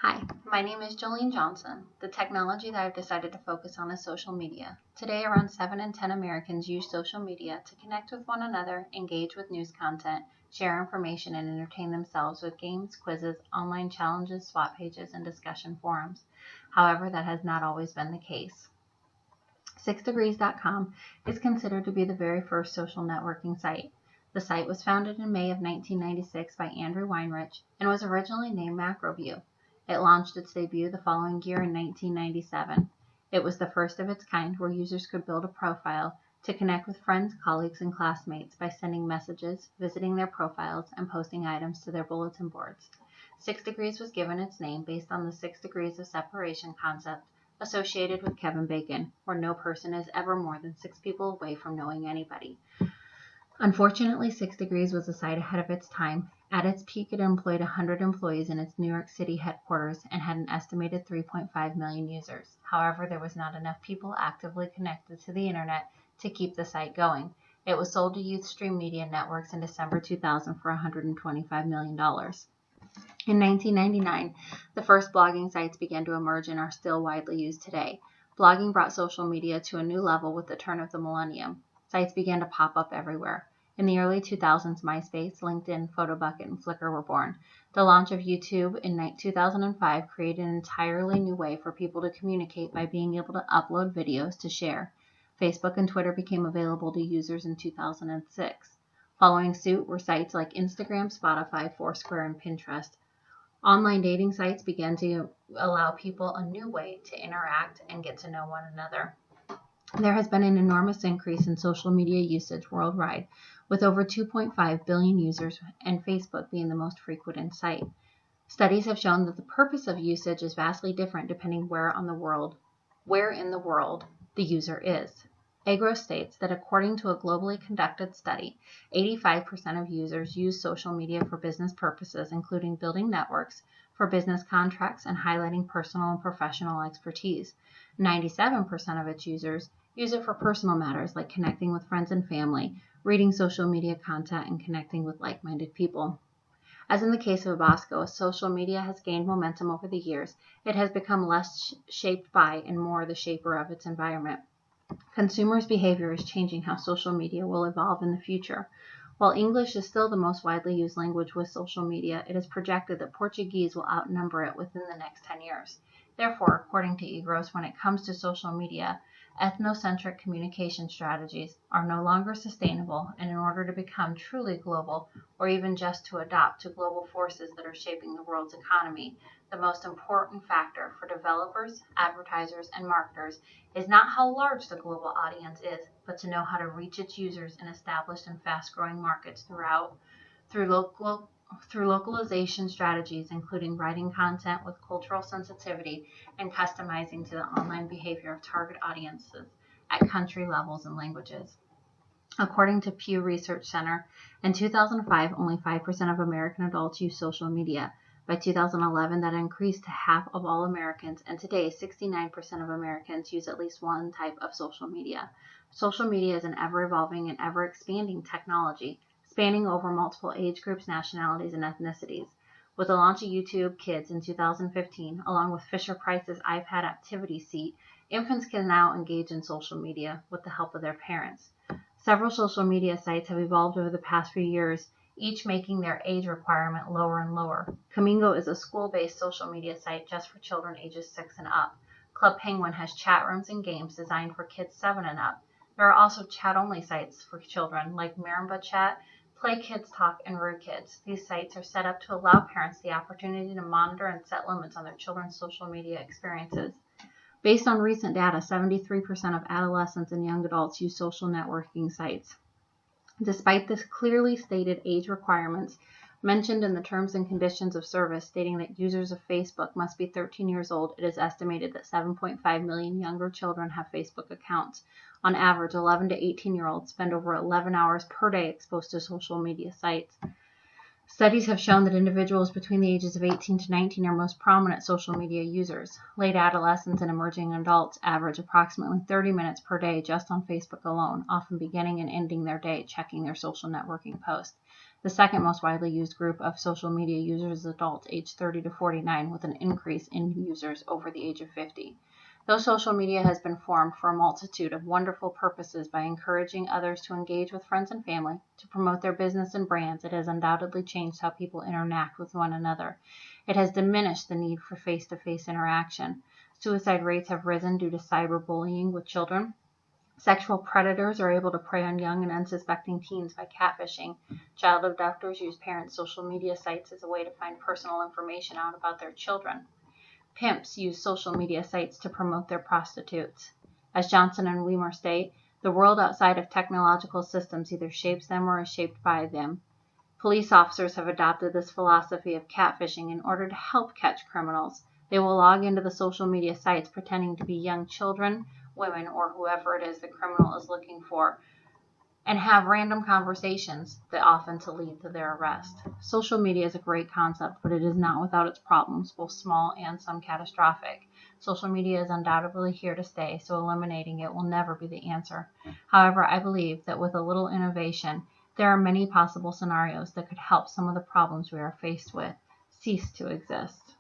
Hi, my name is Jolene Johnson. The technology that I've decided to focus on is social media. Today, around 7 in 10 Americans use social media to connect with one another, engage with news content, share information, and entertain themselves with games, quizzes, online challenges, swap pages, and discussion forums. However, that has not always been the case. 6degrees.com is considered to be the very first social networking site. The site was founded in May of 1996 by Andrew Weinrich and was originally named MacroView. It launched its debut the following year in 1997. It was the first of its kind where users could build a profile to connect with friends, colleagues, and classmates by sending messages, visiting their profiles, and posting items to their bulletin boards. 6 Degrees was given its name based on the 6 degrees of separation concept associated with Kevin Bacon, where no person is ever more than 6 people away from knowing anybody. Unfortunately, 6 Degrees was a site ahead of its time. At its peak, it employed 100 employees in its New York City headquarters and had an estimated 3.5 million users. However, there was not enough people actively connected to the internet to keep the site going. It was sold to Youthstream Media Networks in December 2000 for $125 million. In 1999, the first blogging sites began to emerge and are still widely used today. Blogging brought social media to a new level with the turn of the millennium. Sites began to pop up everywhere. In the early 2000s, MySpace, LinkedIn, Photobucket, and Flickr were born. The launch of YouTube in 2005 created an entirely new way for people to communicate by being able to upload videos to share. Facebook and Twitter became available to users in 2006. Following suit were sites like Instagram, Spotify, Foursquare, and Pinterest. Online dating sites began to allow people a new way to interact and get to know one another. There has been an enormous increase in social media usage worldwide, with over 2.5 billion users and Facebook being the most frequented site. Studies have shown that the purpose of usage is vastly different depending where in the world the user is. Agro states that according to a globally conducted study, 85% of users use social media for business purposes, including building networks for business contracts and highlighting personal and professional expertise. 97% of its users use it for personal matters like connecting with friends and family, reading social media content, and connecting with like-minded people. As in the case of Abasco, as social media has gained momentum over the years, it has become less shaped by and more the shaper of its environment. Consumers' behavior is changing how social media will evolve in the future. While English is still the most widely used language with social media, it is projected that Portuguese will outnumber it within the next 10 years. Therefore, according to EGROS, when it comes to social media, ethnocentric communication strategies are no longer sustainable, and in order to become truly global, or even just to adapt to global forces that are shaping the world's economy, the most important factor for developers, advertisers, and marketers is not how large the global audience is, but to know how to reach its users in established and fast-growing markets through localization strategies, including writing content with cultural sensitivity and customizing to the online behavior of target audiences at country levels and languages. According to Pew Research Center, in 2005, only 5% of American adults use social media. By 2011, that increased to half of all Americans, and today, 69% of Americans use at least one type of social media. Social media is an ever-evolving and ever-expanding technology, spanning over multiple age groups, nationalities, and ethnicities. With the launch of YouTube Kids in 2015, along with Fisher-Price's iPad Activity Seat, infants can now engage in social media with the help of their parents. Several social media sites have evolved over the past few years, each making their age requirement lower and lower. Kamingo is a school-based social media site just for children ages 6 and up. Club Penguin has chat rooms and games designed for kids 7 and up. There are also chat-only sites for children like Marimba Chat, Play Kids Talk, and Rude Kids. These sites are set up to allow parents the opportunity to monitor and set limits on their children's social media experiences. Based on recent data, 73% of adolescents and young adults use social networking sites. Despite this clearly stated age requirements mentioned in the terms and conditions of service stating that users of Facebook must be 13 years old, it is estimated that 7.5 million younger children have Facebook accounts. On average, 11 to 18-year-olds spend over 11 hours per day exposed to social media sites. Studies have shown that individuals between the ages of 18 to 19 are most prominent social media users. Late adolescents and emerging adults average approximately 30 minutes per day just on Facebook alone, often beginning and ending their day checking their social networking posts. The second most widely used group of social media users is adults aged 30 to 49, with an increase in users over the age of 50. Though social media has been formed for a multitude of wonderful purposes by encouraging others to engage with friends and family, to promote their business and brands, it has undoubtedly changed how people interact with one another. It has diminished the need for face-to-face interaction. Suicide rates have risen due to cyberbullying with children. Sexual predators are able to prey on young and unsuspecting teens by catfishing. Child abductors use parents' social media sites as a way to find personal information out about their children. Pimps use social media sites to promote their prostitutes. As Johnson and Weimer state, the world outside of technological systems either shapes them or is shaped by them. Police officers have adopted this philosophy of catfishing in order to help catch criminals. They will log into the social media sites pretending to be young children, women, or whoever it is the criminal is looking for, and have random conversations that often to lead to their arrest. Social media is a great concept, but it is not without its problems, both small and some catastrophic. Social media is undoubtedly here to stay, so eliminating it will never be the answer. However, I believe that with a little innovation, there are many possible scenarios that could help some of the problems we are faced with cease to exist.